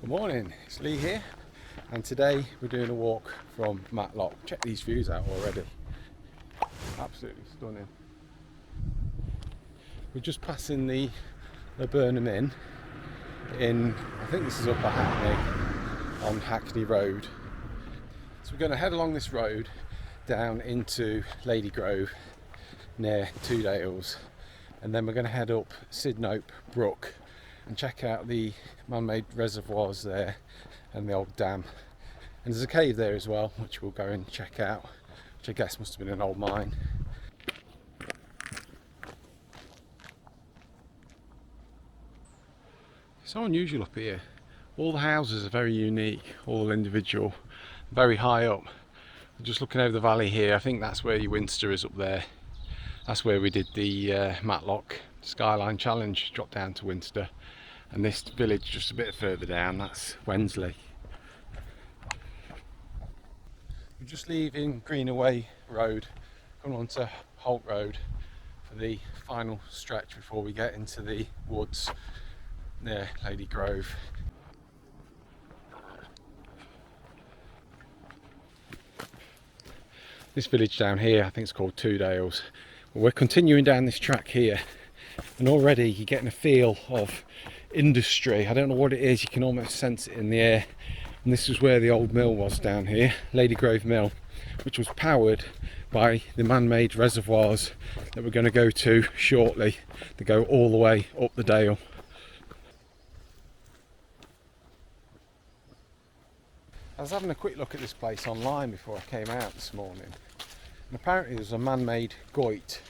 Good morning, it's Lee here, and today we're doing a walk from Matlock. Check these views out already, absolutely stunning. We're just passing the Burnham Inn in, I think this is Upper Hackney, on Hackney Road. So we're going to head along this road down into Ladygrove near Two Dales, and then we're going to head up Sydnope Brook and check out the man-made reservoirs there and the old dam. And there's a cave there as well, which we'll go and check out, which I guess must have been an old mine. It's so unusual up here. All the houses are very unique, all individual, very high up. Just looking over the valley here, I think that's where your Winster is up there. That's where we did the Matlock Skyline Challenge, dropped down to Winster. And this village just a bit further down, that's Rowsley. We're just leaving Greenaway Road, coming on to Holt Road for the final stretch before we get into the woods near Ladygrove. This village down here, I think it's called Two Dales. We're continuing down this track here, and already you're getting a feel of industry. I don't know what it is, you can almost sense it in the air. And this is where the old mill was down here, Ladygrove Mill, which was powered by the man-made reservoirs that we're going to go to shortly, to go all the way up the dale. I was having a quick look at this place online before I came out this morning, and apparently there's a man-made goit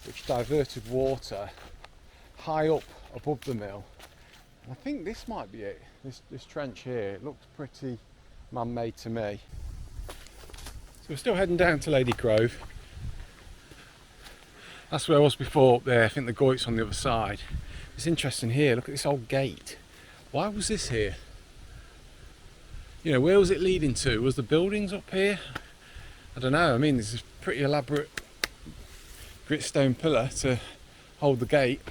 which diverted water high up above the mill. I think this might be it, this trench here. It looks pretty man-made to me. So we're still heading down to Ladygrove. That's where I was before up there. I think the goit's on the other side. It's interesting here, look at this old gate. Why was this here? You know, where was it leading to? Was the buildings up here? I don't know. I mean, there's this pretty elaborate gritstone pillar to hold the gate.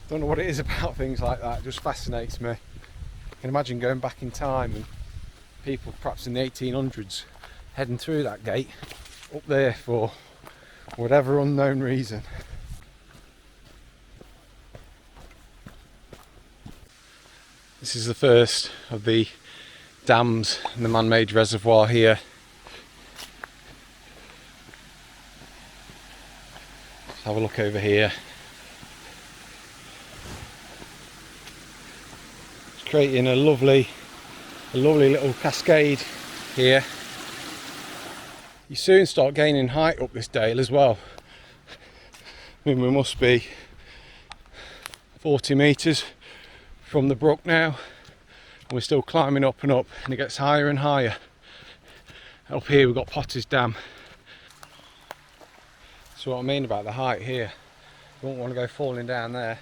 Don't know what it is about things like that, it just fascinates me. I can imagine going back in time and people perhaps in the 1800s heading through that gate up there for whatever unknown reason. This is the first of the dams in the man-made reservoir here. Let's have a look over here. Creating a lovely little cascade here. You soon start gaining height up this dale as well. I mean, we must be 40 metres from the brook now, and we're still climbing up and up, and it gets higher and higher. Up here we've got Potter's Dam. That's what I mean about the height here. You won't want to go falling down there.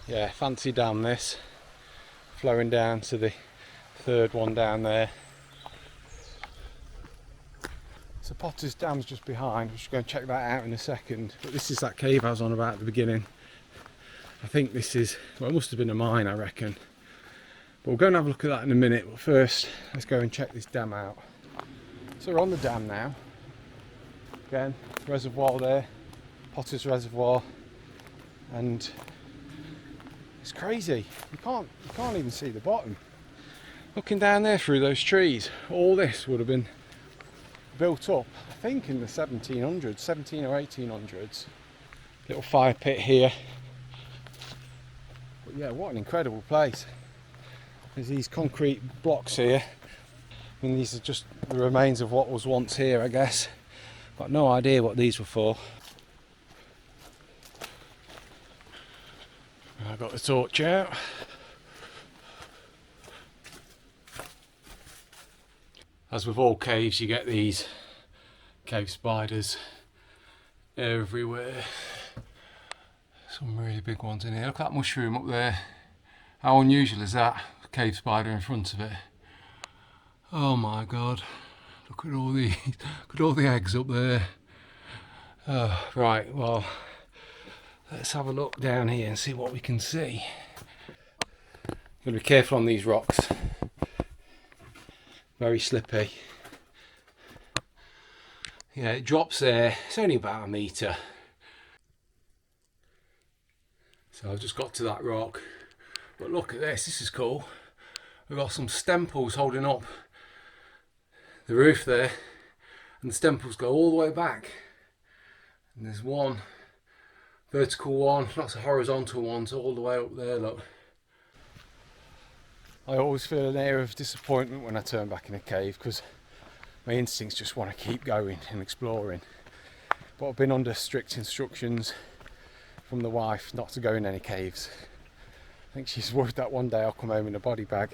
Yeah, fancy dam this. Flowing down to the third one down there. So Potter's Dam's just behind. We're just going to check that out in a second. But this is that cave I was on about at the beginning. I think this is, well, it must have been a mine, I reckon. But we'll go and have a look at that in a minute. But first, let's go and check this dam out. So we're on the dam now. Again, reservoir there, Potter's Reservoir, and it's crazy. You can't even see the bottom. Looking down there through those trees, all this would have been built up, I think, in the 1700s, 17 or 1800s. Little fire pit here. But yeah, what an incredible place. There's these concrete blocks here. I mean, these are just the remains of what was once here, I guess. Got no idea what these were for. I got the torch out. As with all caves, you get these cave spiders everywhere. Some really big ones in here. Look at that mushroom up there. How unusual is that? Cave spider in front of it. Oh my god. Look at all these. Look at all the eggs up there. Right, well, let's have a look down here and see what we can see. Got to be careful on these rocks. very slippy. Yeah, it drops there. It's only about a metre. So I've just got to that rock. But look at this, this is cool. We've got some stemples holding up the roof there. And the stemples go all the way back. And there's one vertical one, lots of horizontal ones all the way up there, look. I always feel an air of disappointment when I turn back in a cave because my instincts just want to keep going and exploring. But I've been under strict instructions from the wife not to go in any caves. I think she's worried that one day I'll come home in a body bag.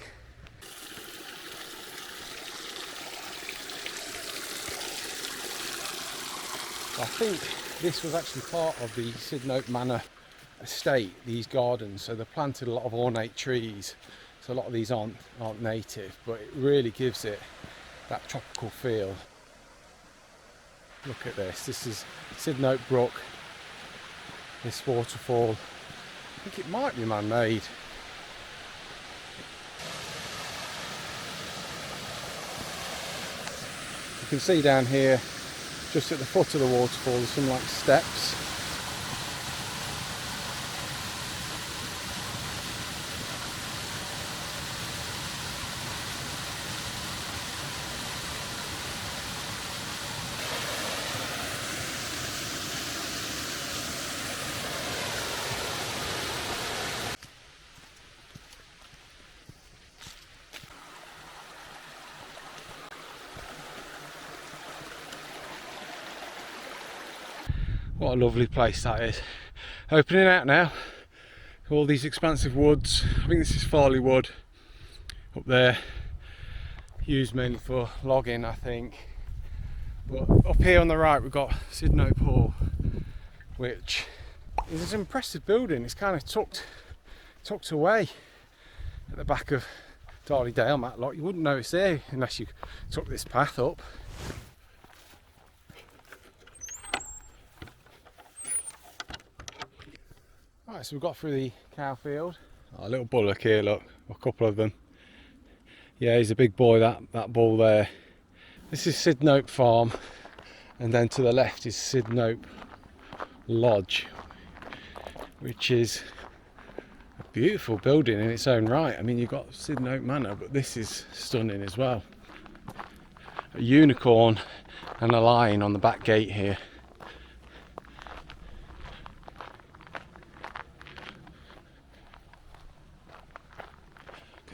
I think this was actually part of the Sydnope Manor estate, these gardens, so they planted a lot of ornate trees. So a lot of these aren't native, but it really gives it that tropical feel. Look at this, this is Sydnope Brook, this waterfall. I think it might be man-made. You can see down here, just at the foot of the waterfall, there's some like steps. What a lovely place that is. Opening out now, all these expansive woods. I think this is Farley Wood up there, used mainly for logging, I think. But up here on the right we've got Sydnope Hall, which is an impressive building. It's kind of tucked away at the back of Dale, Matlock. You wouldn't notice there unless you took this path up. Right, so we've got through the cow field. Oh, a little bullock here, look, a couple of them. Yeah, he's a big boy, that bull there. This is Sydnope Farm, and then to the left is Sydnope Lodge, which is a beautiful building in its own right. I mean, you've got Sydnope Manor, but this is stunning as well. A unicorn and a lion on the back gate here.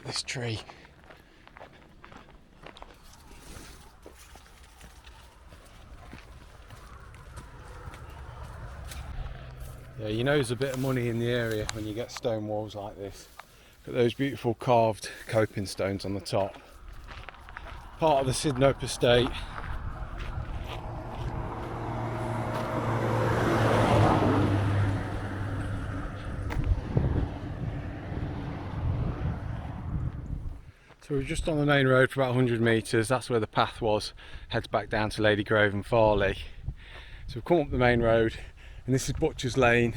This tree. Yeah, you know there's a bit of money in the area when you get stone walls like this. Look at those beautiful carved coping stones on the top. Part of the Sydnope estate. So we're just on the main road for about 100 metres, that's where the path was, heads back down to Ladygrove and Farley. So we've come up the main road, and this is Butcher's Lane,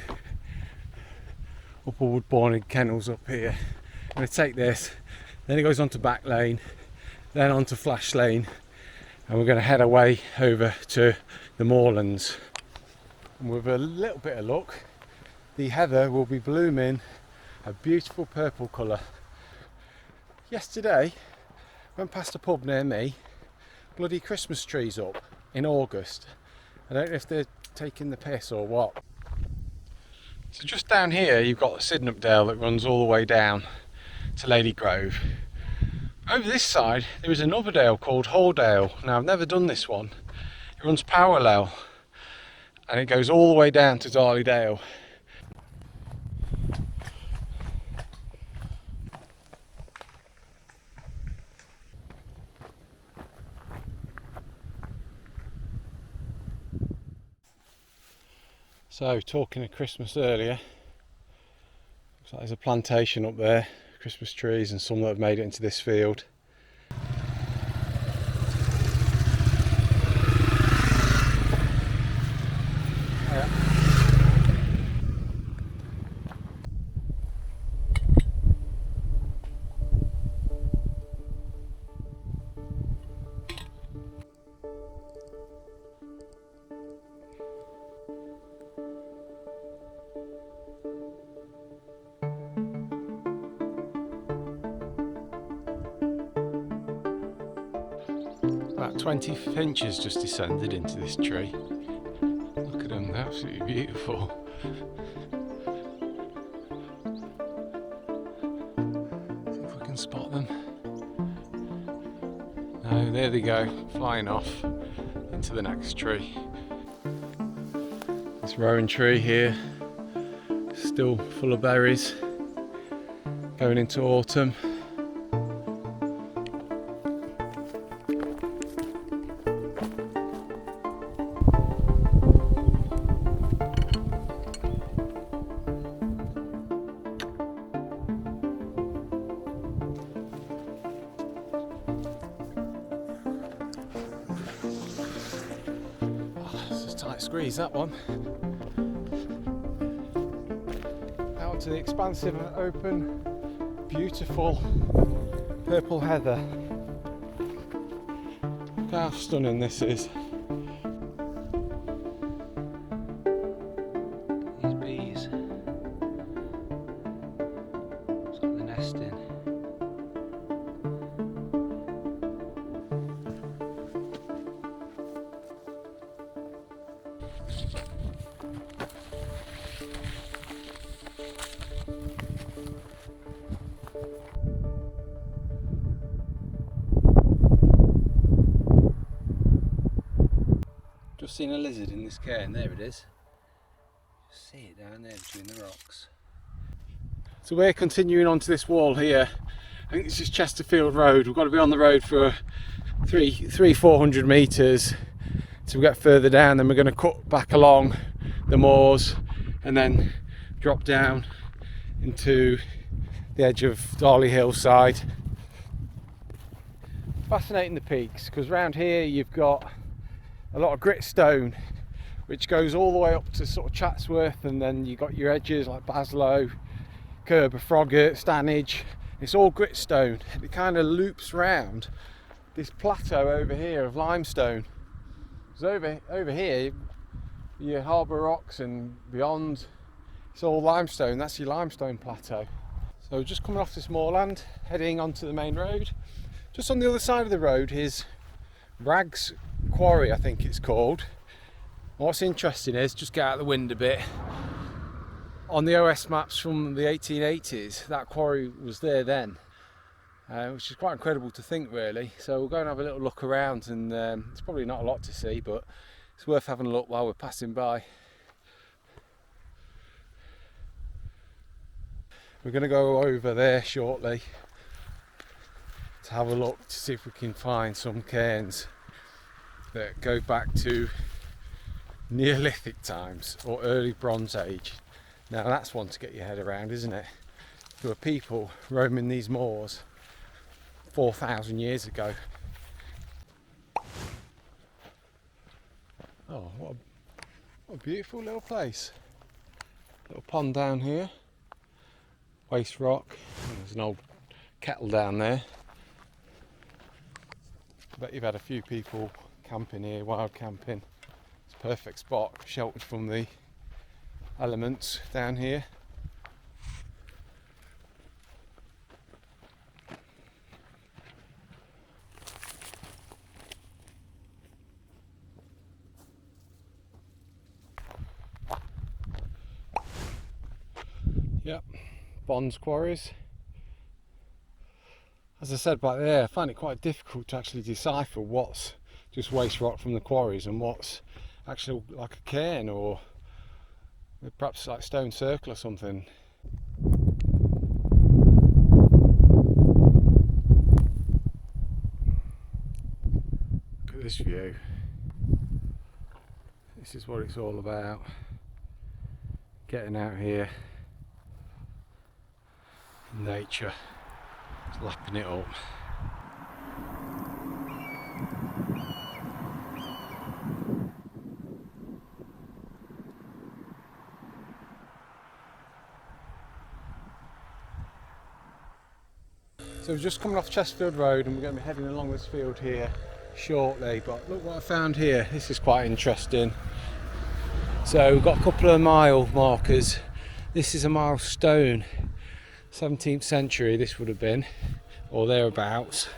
Upper Woodbourne and Kennels up here. I'm going to take this, then it goes on to Back Lane, then on to Flash Lane, and we're going to head away over to the moorlands. And with a little bit of luck, the heather will be blooming a beautiful purple colour. Yesterday, went past a pub near me, bloody Christmas trees up in August. I don't know if they're taking the piss or what. So just down here you've got Sydnope Dale that runs all the way down to Ladygrove. Over this side there is another dale called Halldale. Now I've never done this one. It runs parallel and it goes all the way down to Darley Dale. So, talking of Christmas earlier, looks like there's a plantation up there, Christmas trees, and some that have made it into this field. About 20 finches just descended into this tree. Look at them, they're absolutely beautiful. See if we can spot them. Oh, there they go, flying off into the next tree. This rowan tree here, still full of berries, going into autumn. Squeeze that one. Out to the expansive, open, beautiful purple heather. Look how stunning this is. These bees. It's like they're nesting. Just seen a lizard in this cairn, there it is. Just see it down there between the rocks. So we're continuing onto this wall here. I think this is Chesterfield Road. We've got to be on the road for 400 metres till we get further down, then we're going to cut back along the moors and then drop down into the edge of Darley hillside. Fascinating, the peaks, because around here you've got a lot of grit stone which goes all the way up to sort of Chatsworth, and then you've got your edges like Baslow, Kerber, Froggatt, Stanage. It's all grit stone. It kind of loops round this plateau over here of limestone. So over here, your Harbour Rocks and beyond, it's all limestone. That's your limestone plateau. So just coming off this moorland, heading onto the main road. Just on the other side of the road is Rags Quarry, I think it's called. What's interesting is, just get out the wind a bit, on the OS maps from the 1880s, that quarry was there then, which is quite incredible to think, really. So we'll go and have a little look around, and it's probably not a lot to see, but it's worth having a look while we're passing by. We're going to go over there shortly to have a look to see if we can find some cairns that go back to Neolithic times or early Bronze Age. Now that's one to get your head around, isn't it? There were people roaming these moors 4,000 years ago. Oh, what a beautiful little place. Little pond down here. Waste rock. There's an old kettle down there. I bet you've had a few people camping here, wild camping. It's a perfect spot, sheltered from the elements down here. Yep, Bond's quarries. As I said back there, I find it quite difficult to actually decipher what's just waste rock from the quarries and what's actually like a cairn or perhaps like stone circle or something. Look at this view. This is what it's all about. Getting out here in nature, lapping it up. So we're just coming off Chesterfield Road and we're going to be heading along this field here shortly, but look what I found here. This is quite interesting. So we've got a couple of mile markers. This is a milestone, 17th century this would have been, or thereabouts.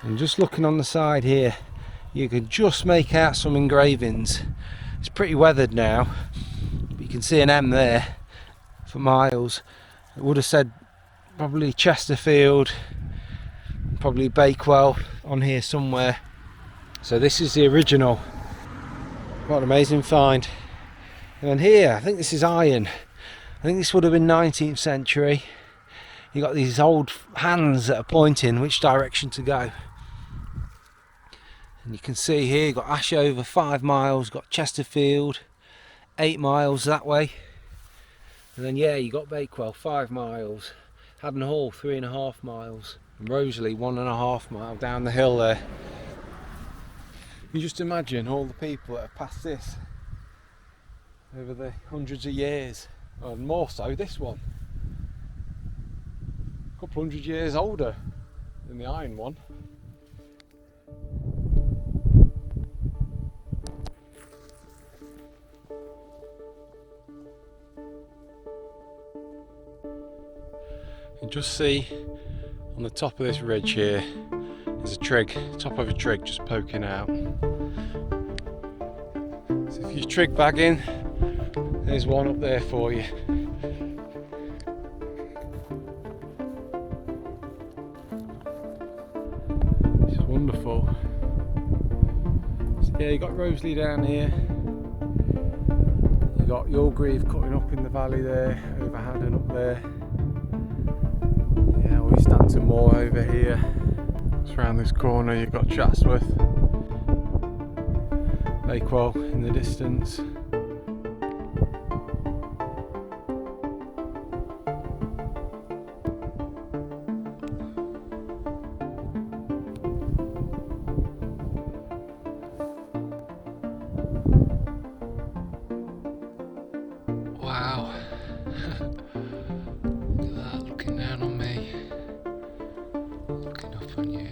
And just looking on the side here, you can just make out some engravings. It's pretty weathered now, but you can see an M there for miles. It would have said probably Chesterfield, probably Bakewell on here somewhere. So this is the original. What an amazing find. And then here, I think this is iron. I think this would have been 19th century. You got these old hands that are pointing which direction to go. And you can see here, you've got Ashover 5 miles, got Chesterfield 8 miles that way. And then yeah, you got Bakewell 5 miles, Haddon Hall 3.5 miles, and Rowsley 1.5 miles down the hill there. You just imagine all the people that have passed this over the hundreds of years, and more so this one. A couple hundred years older than the iron one. You can just see on the top of this ridge here, there's a trig, top of a trig just poking out. So if you trig bagging, there's one up there for you. It's wonderful. So yeah, you got Rowsley down here. You got Yorgreave cutting up in the valley there, over Haddon up there. Stanton Moor over here. Just around this corner you've got Chatsworth, Bakewell in the distance. Wow. Look at that, looking down on me. Looking up on you.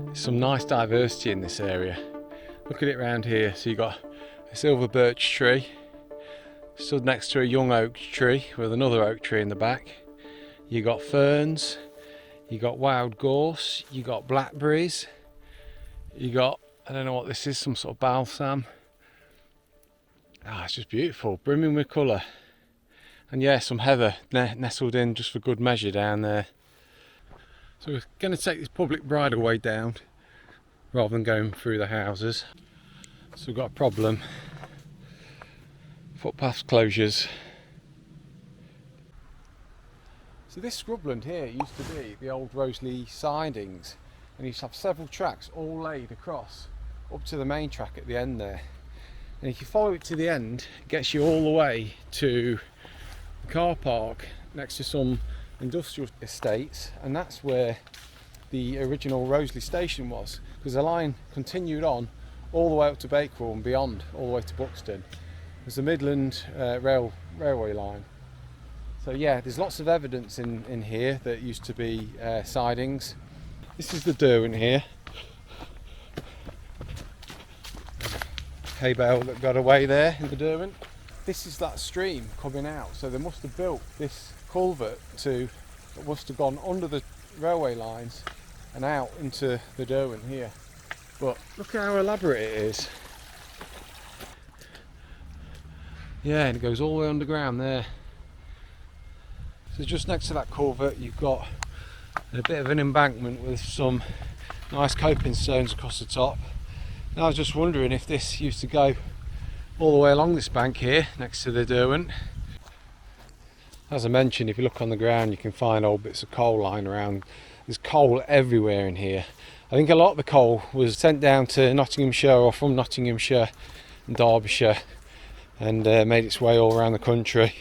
There's some nice diversity in this area. Look at it round here. So you've got a silver birch tree stood next to a young oak tree with another oak tree in the back. You got ferns, you got wild gorse, you got blackberries, you got, I don't know what this is, some sort of balsam. It's just beautiful, brimming with colour. And yeah, some heather nestled in just for good measure down there. So we're going to take this public bridleway down rather than going through the houses. So we've got a problem. Footpath closures. So this scrubland here used to be the old Rowsley sidings, and you used to have several tracks all laid across up to the main track at the end there. And if you follow it to the end, it gets you all the way to the car park next to some industrial estates, and that's where the original Rowsley station was, because the line continued on all the way up to Bakewell and beyond, all the way to Buxton. It was the Midland Railway line. So yeah, there's lots of evidence in here that used to be sidings. This is the Derwent here. Hay bale that got away there in the Derwent. This is that stream coming out, so they must have built this culvert that must have gone under the railway lines and out into the Derwent here. But look at how elaborate it is. Yeah, and it goes all the way underground there. So just next to that culvert you've got a bit of an embankment with some nice coping stones across the top. And I was just wondering if this used to go all the way along this bank here next to the Derwent. As I mentioned, if you look on the ground you can find old bits of coal lying around. There's coal everywhere in here. I think a lot of the coal was sent down to Nottinghamshire or from Nottinghamshire and Derbyshire and made its way all around the country.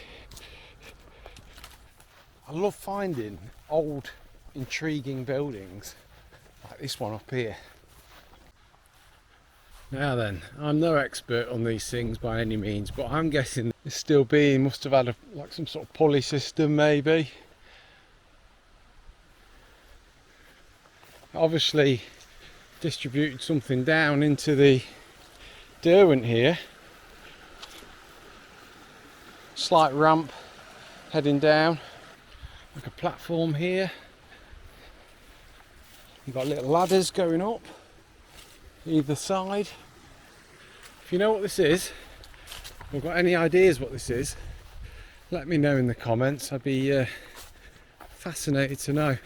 I love finding old intriguing buildings like this one up here. Now then, I'm no expert on these things by any means, but I'm guessing this steel beam must have had like some sort of pulley system maybe. obviously distributed something down into the Derwent here. Slight ramp heading down, like a platform here. You've got little ladders going up either side. If you know what this is, or got any ideas what this is, let me know in the comments. I'd be fascinated to know.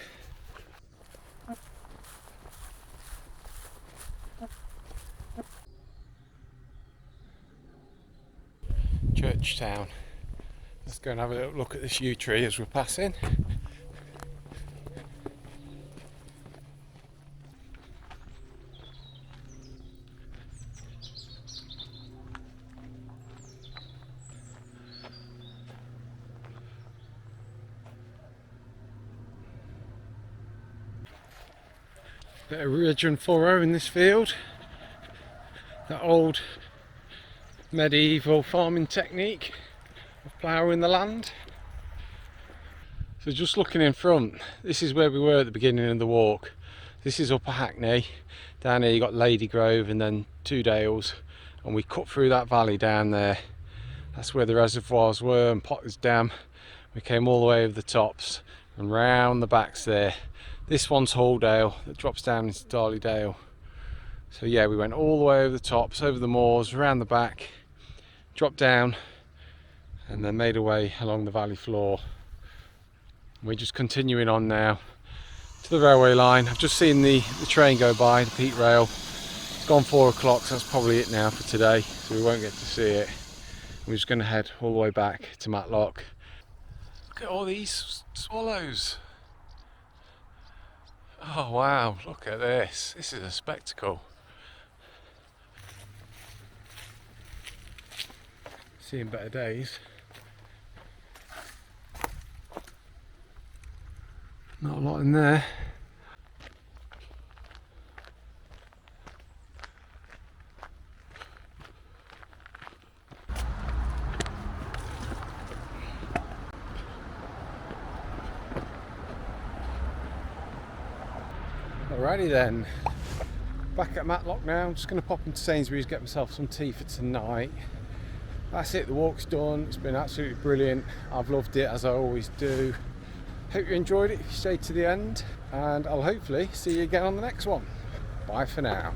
Churchtown. Let's go and have a little look at this yew tree as we're passing. Bit of ridge and furrow in this field. That old medieval farming technique of ploughing the land. So just looking in front, this is where we were at the beginning of the walk. This is Upper Hackney. Down here you got Ladygrove and then two dales, and we cut through that valley down there. That's where the reservoirs were and Potter's Dam. We came all the way over the tops and round the backs there. This one's Dale that drops down into Darley Dale. So yeah, we went all the way over the tops, over the moors, around the back, dropped down, and then made our way along the valley floor. We're just continuing on now to the railway line. I've just seen the train go by, the Peak Rail. It's gone 4 o'clock, so that's probably it now for today, so we won't get to see it. We're just going to head all the way back to Matlock. Look at all these swallows. Oh wow, look at this. This is a spectacle. Seeing better days. Not a lot in there. Alrighty then, back at Matlock now. I'm just going to pop into Sainsbury's, get myself some tea for tonight. That's it, the walk's done. It's been absolutely brilliant. I've loved it, as I always do. Hope you enjoyed it if you stayed to the end, and I'll hopefully see you again on the next one. Bye for now.